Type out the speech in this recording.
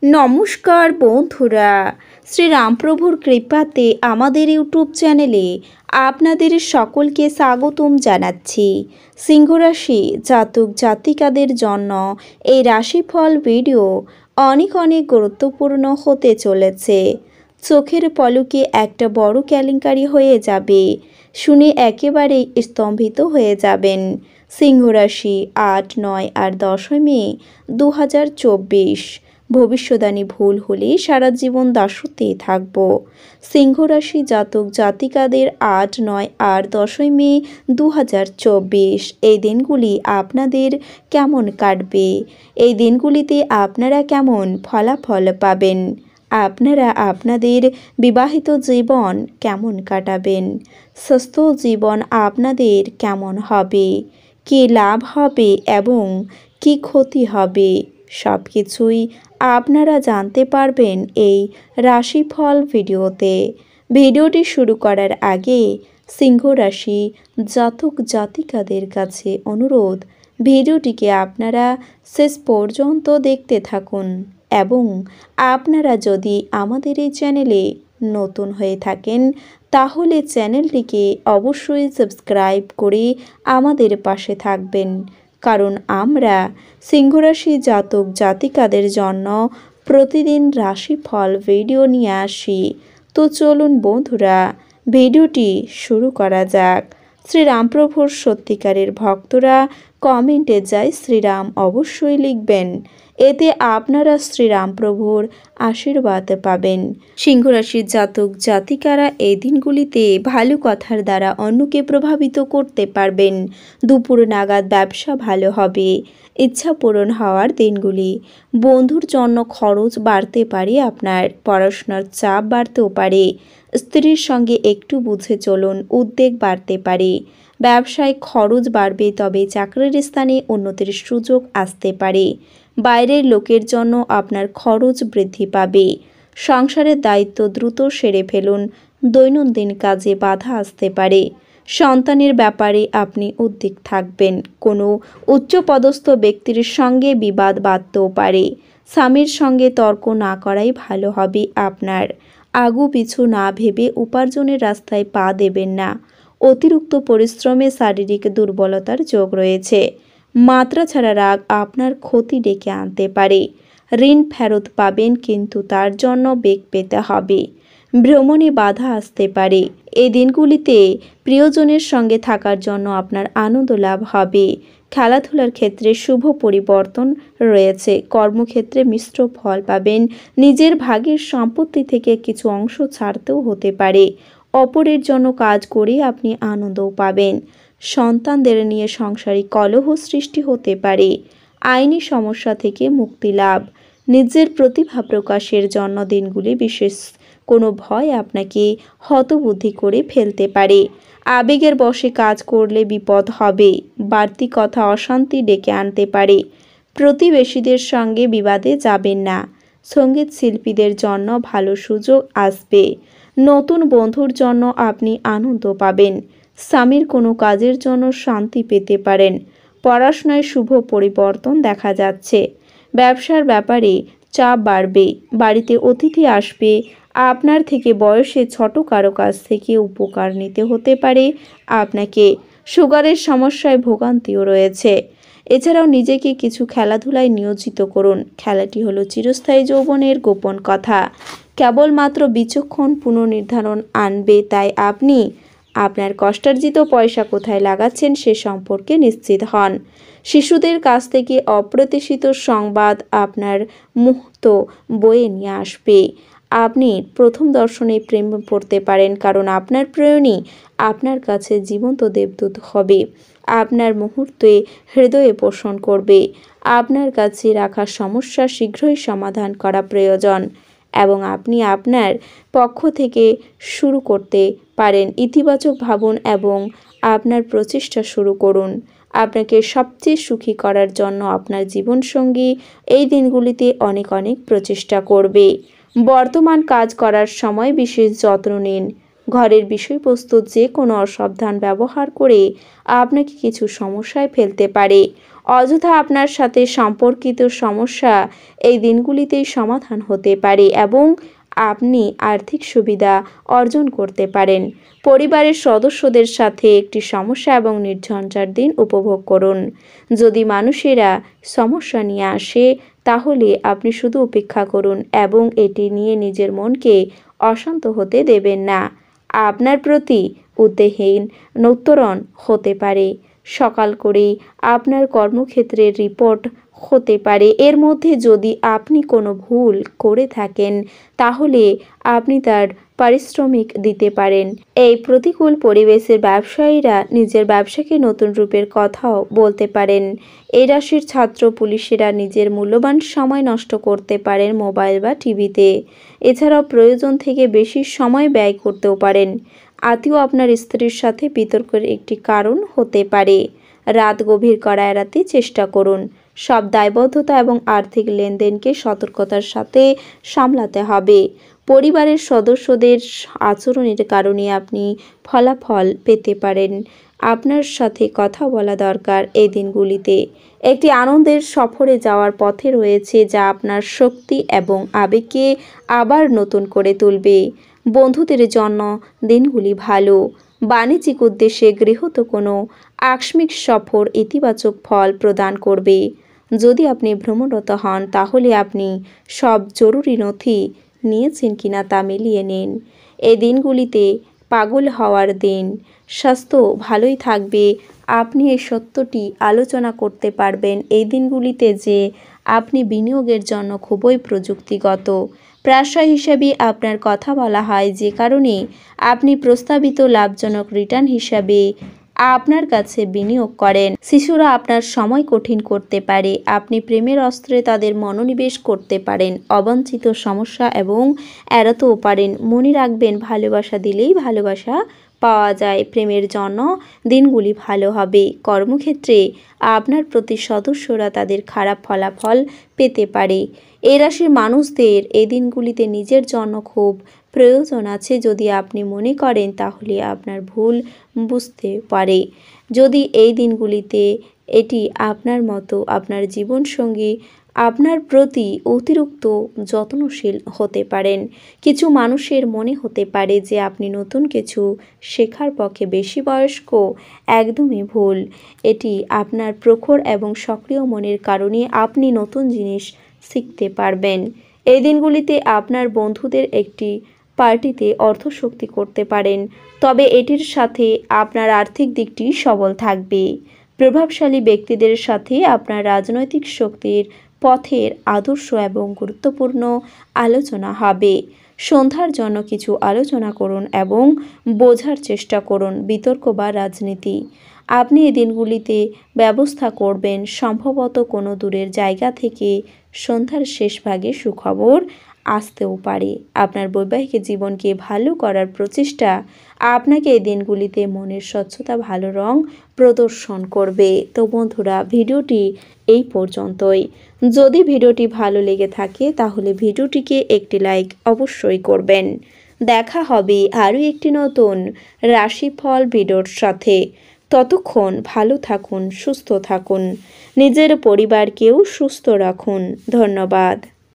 নমস্কার বন্ধুরা, শ্রীরামপ্রভুর কৃপাতে আমাদের ইউটিউব চ্যানেলে আপনাদের সকলকে স্বাগতম জানাচ্ছি। সিংহরাশি জাতক জাতিকাদের জন্য এই রাশিফল ভিডিও অনেক গুরুত্বপূর্ণ হতে চলেছে। চোখের পলকে একটা বড় কেলেঙ্কারি হয়ে যাবে, শুনে একেবারেই স্তম্ভিত হয়ে যাবেন। সিংহরাশি ৮, ৯ আর ১০ মে ২০২৪। ভবিষ্যদ্বাণী ভুল হলে সারা জীবন দাসত্বে থাকব। সিংহরাশি জাতক জাতিকাদের ৮, ৯ আর ১০ মে ২০২৪ এই দিনগুলি আপনাদের কেমন কাটবে? এই দিনগুলিতে আপনারা কেমন ফলাফল পাবেন? আপনারা আপনাদের বিবাহিত জীবন কেমন কাটাবেন? স্বাস্থ্য জীবন আপনাদের কেমন হবে? কী লাভ হবে এবং কী ক্ষতি হবে? সব কিছুই আপনারা জানতে পারবেন এই রাশিফল ভিডিওতে। ভিডিওটি শুরু করার আগে সিংহ রাশি জাতক জাতিকাদের কাছে অনুরোধ, ভিডিওটিকে আপনারা শেষ পর্যন্ত দেখতে থাকুন এবং আপনারা যদি আমাদের এই চ্যানেলে নতুন হয়ে থাকেন তাহলে চ্যানেলটিকে অবশ্যই সাবস্ক্রাইব করে আমাদের পাশে থাকবেন, কারণ আমরা সিংহরাশি জাতক জাতিকাদের জন্য প্রতিদিন রাশিফল ভিডিও নিয়ে আসি। তো চলুন বন্ধুরা, ভিডিওটি শুরু করা যাক। শ্রীরামপ্রভুর সত্যিকারের ভক্তরা কমেন্টে জয় শ্রীরাম অবশ্যই লিখবেন, এতে আপনারা শ্রীরামপ্রভুর আশীর্বাদ পাবেন। সিংহরাশির জাতক জাতিকারা এই দিনগুলিতে ভালো কথার দ্বারা অন্যকে প্রভাবিত করতে পারবেন। দুপুর নাগাদ ব্যবসা ভালো হবে। ইচ্ছা পূরণ হওয়ার দিনগুলি। বন্ধুর জন্য খরচ বাড়তে পারে, আপনার পড়াশোনার চাপ বাড়তেও পারে। স্ত্রীর সঙ্গে একটু বুঝে চলুন, উদ্বেগ বাড়তে পারে। ব্যবসায় খরচ বাড়বে, তবে চাকরির স্থানে উন্নতির সুযোগ আসতে পারে। বাইরের লোকের জন্য আপনার খরচ বৃদ্ধি পাবে। সংসারের দায়িত্ব দ্রুত সেরে ফেলুন। দৈনন্দিন কাজে বাধা আসতে পারে। সন্তানের ব্যাপারে আপনি উদ্বিগ্ন থাকবেন। কোনো উচ্চপদস্থ ব্যক্তির সঙ্গে বিবাদ বাধতেও পারে। স্বামীর সঙ্গে তর্ক না করাই ভালো হবে আপনার। আগু পিছু না ভেবে উপার্জনের রাস্তায় পা দেবেন না। অতিরিক্ত পরিশ্রমে শারীরিক দুর্বলতার যোগ রয়েছে। মাত্রা ছাড়া রাগ আপনার ক্ষতি ডেকে আনতে পারে। ঋণ ফেরত পাবেন, কিন্তু তার জন্য বেগ পেতে হবে। ভ্রমণে বাধা আসতে পারে। এই দিনগুলিতে প্রিয়জনের সঙ্গে থাকার জন্য আপনার আনন্দ লাভ হবে। খেলাধুলার ক্ষেত্রে শুভ পরিবর্তন রয়েছে। কর্মক্ষেত্রে মিশ্র ফল পাবেন। নিজের ভাগের সম্পত্তি থেকে কিছু অংশ ছাড়তেও হতে পারে। অপরের জন্য কাজ করে আপনি আনন্দও পাবেন। সন্তানদের নিয়ে সংসারিক কলহ সৃষ্টি হতে পারে। আইনি সমস্যা থেকে মুক্তি লাভ। নিজের প্রতিভা প্রকাশের জন্য দিনগুলি বিশেষ কোনো ভয় আপনাকে হতবুদ্ধি করে ফেলতে পারে। আবেগের বশে কাজ করলে বিপদ হবে। বাড়তি কথা অশান্তি ডেকে আনতে পারে। প্রতিবেশীদের সঙ্গে বিবাদে যাবেন না। সঙ্গীত শিল্পীদের জন্য ভালো সুযোগ আসবে। নতুন বন্ধুর জন্য আপনি আনন্দ পাবেন। স্বামীর কোনো কাজের জন্য শান্তি পেতে পারেন। পড়াশোনায় শুভ পরিবর্তন দেখা যাচ্ছে। ব্যবসার ব্যাপারে চাপ বাড়বে। বাড়িতে অতিথি আসবে। আপনার থেকে বয়সে ছোট কারো কাছ থেকে উপকার নিতে হতে পারে আপনাকে। সুগারের সমস্যায় ভোগান্তিও রয়েছে। এছাড়াও নিজেকে কিছু খেলাধুলায় নিয়োজিত করুন। খেলাটি হলো চিরস্থায়ী যৌবনের গোপন কথা। কেবলমাত্র বিচক্ষণ পুনর্নির্ধারণ আনবে, তাই আপনি আপনার কষ্টার্জিত পয়সা কোথায় লাগাচ্ছেন সে সম্পর্কে নিশ্চিত হন। শিশুদের কাছ থেকে অপ্রত্যাশিত সংবাদ আপনার মুহূর্ত বয়ে নিয়ে আসবে। আপনি প্রথম দর্শনে প্রেম পড়তে পারেন, কারণ আপনার প্রেয়নী আপনার কাছে জীবন্ত দেবদূত হবে। আপনার মুহূর্তে হৃদয়ে পোষণ করবে। আপনার কাছে রাখা সমস্যা শীঘ্রই সমাধান করা প্রয়োজন এবং আপনি আপনার পক্ষ থেকে শুরু করতে পারেন। ইতিবাচক ভাবুন এবং আপনার প্রচেষ্টা শুরু করুন। আপনাকে সবচেয়ে সুখী করার জন্য আপনার জীবনসঙ্গী এই দিনগুলিতে অনেক প্রচেষ্টা করবে। বর্তমান কাজ করার সময় বিশেষ যত্ন নিন। ঘরের বিষয়বস্তুর যে কোনো অসাবধান ব্যবহার করে আপনাকে কিছু সমস্যায় ফেলতে পারে। অযথা আপনার সাথে সম্পর্কিত সমস্যা এই দিনগুলিতেই সমাধান হতে পারে এবং আপনি আর্থিক সুবিধা অর্জন করতে পারেন। পরিবারের সদস্যদের সাথে একটি সমস্যা এবং নির্ঝঞ্ঝাট দিন উপভোগ করুন। যদি মানুষেরা সমস্যা নিয়ে আসে তাহলে আপনি শুধু উপেক্ষা করুন এবং এটি নিয়ে নিজের মনকে অশান্ত হতে দেবেন না। আপনার প্রতি উদ্বেগহীন উত্তরণ হতে পারে। সকাল করে আপনার কর্মক্ষেত্রের রিপোর্ট হতে পারে। এর মধ্যে যদি আপনি কোনো ভুল করে থাকেন তাহলে আপনি তার পারিশ্রমিক দিতে পারেন। এই প্রতিকূল পরিবেশের ব্যবসায়ীরা নিজের ব্যবসাকে নতুন রূপের কথাও বলতে পারেন। এই রাশির ছাত্র পুলিশেরা নিজের মূল্যবান সময় নষ্ট করতে পারেন মোবাইল বা টিভিতে। এছাড়াও প্রয়োজন থেকে বেশি সময় ব্যয় করতেও পারেন। আত্মীয় আপনার স্ত্রীর সাথে বিতর্কের একটি কারণ হতে পারে। রাত গভীর করা এড়াতে চেষ্টা করুন। সব দায়বদ্ধতা এবং আর্থিক লেনদেনকে সতর্কতার সাথে সামলাতে হবে। পরিবারের সদস্যদের আচরণের কারণে আপনি ফলাফল পেতে পারেন। আপনার সাথে কথা বলা দরকার এই দিনগুলিতে। একটি আনন্দের সফরে যাওয়ার পথে রয়েছে যা আপনার শক্তি এবং আবেগকে আবার নতুন করে তুলবে। বন্ধুদের জন্য দিনগুলি ভালো। বাণিজ্যিক উদ্দেশ্যে গৃহীত কোনো আকস্মিক সফর ইতিবাচক ফল প্রদান করবে। যদি আপনি ভ্রমণরত হন তাহলে আপনি সব জরুরি নথি নিয়েছেন কিনা তা মিলিয়ে নিন। এই দিনগুলিতে পাগল হওয়ার দিন। স্বাস্থ্য ভালোই থাকবে। আপনি এই সত্যটি আলোচনা করতে পারবেন এই দিনগুলিতে যে আপনি বিনিয়োগের জন্য খুবই প্রযুক্তিগত। প্রায়শই হিসাবে আপনার কথা বলা হয় যে কারণে আপনি প্রস্তাবিত লাভজনক রিটার্ন হিসাবে আপনার কাছে বিনিয়োগ করেন। শিশুরা আপনার সময় কঠিন করতে পারে। আপনি প্রেমের অস্ত্রে তাদের মনোনিবেশ করতে পারেন। অবাঞ্ছিত সমস্যা এবং এড়াতেও পারেন। মনে রাখবেন, ভালোবাসা দিলেই ভালোবাসা পাওয়া যায়। প্রেমের জন্য দিনগুলি ভালো হবে। কর্মক্ষেত্রে আপনার প্রতি সদস্যরা তাদের খারাপ ফলাফল পেতে পারে। এই রাশির মানুষদের এই দিনগুলিতে নিজের জন্য খুব প্রয়োজন আছে। যদি আপনি মনে করেন তাহলে আপনার ভুল বুঝতে পারে। যদি এই দিনগুলিতে এটি আপনার মতো আপনার জীবনসঙ্গী আপনার প্রতি অতিরিক্ত যত্নশীল হতে পারেন। কিছু মানুষের মনে হতে পারে যে আপনি নতুন কিছু শেখার পক্ষে বেশি বয়স্ক। একদমই ভুল। এটি আপনার প্রখর এবং সক্রিয় মনের কারণে আপনি নতুন জিনিস শিখতে পারবেন। এই দিনগুলিতে আপনার বন্ধুদের একটি পার্টিতে অর্থশক্তি করতে পারেন, তবে এটির সাথে আপনার আর্থিক দিকটি সবল থাকবে। প্রভাবশালী ব্যক্তিদের সাথে আপনার রাজনৈতিক শক্তির পথের আদর্শ এবং গুরুত্বপূর্ণ আলোচনা হবে। সন্ধ্যার জন্য কিছু আলোচনা করুন এবং বোঝার চেষ্টা করুন। বিতর্ক বা রাজনীতি আপনি এই দিনগুলিতে ব্যবস্থা করবেন। সম্ভবত কোনো দূরের জায়গা থেকে সন্ধ্যার শেষ ভাগে সুখবর আসতেও পারে। আপনার বৈবাহিক জীবনকে ভালো করার প্রচেষ্টা আপনাকে এই দিনগুলিতে মনের স্বচ্ছতা, ভালো রং প্রদর্শন করবে। তো বন্ধুরা, ভিডিওটি এই পর্যন্তই। যদি ভিডিওটি ভালো লেগে থাকে তাহলে ভিডিওটিকে একটি লাইক অবশ্যই করবেন। দেখা হবে আরও একটি নতুন রাশিফল ভিডিওর সাথে। ততক্ষণ ভালো থাকুন, সুস্থ থাকুন, নিজের পরিবারকেও সুস্থ রাখুন। ধন্যবাদ।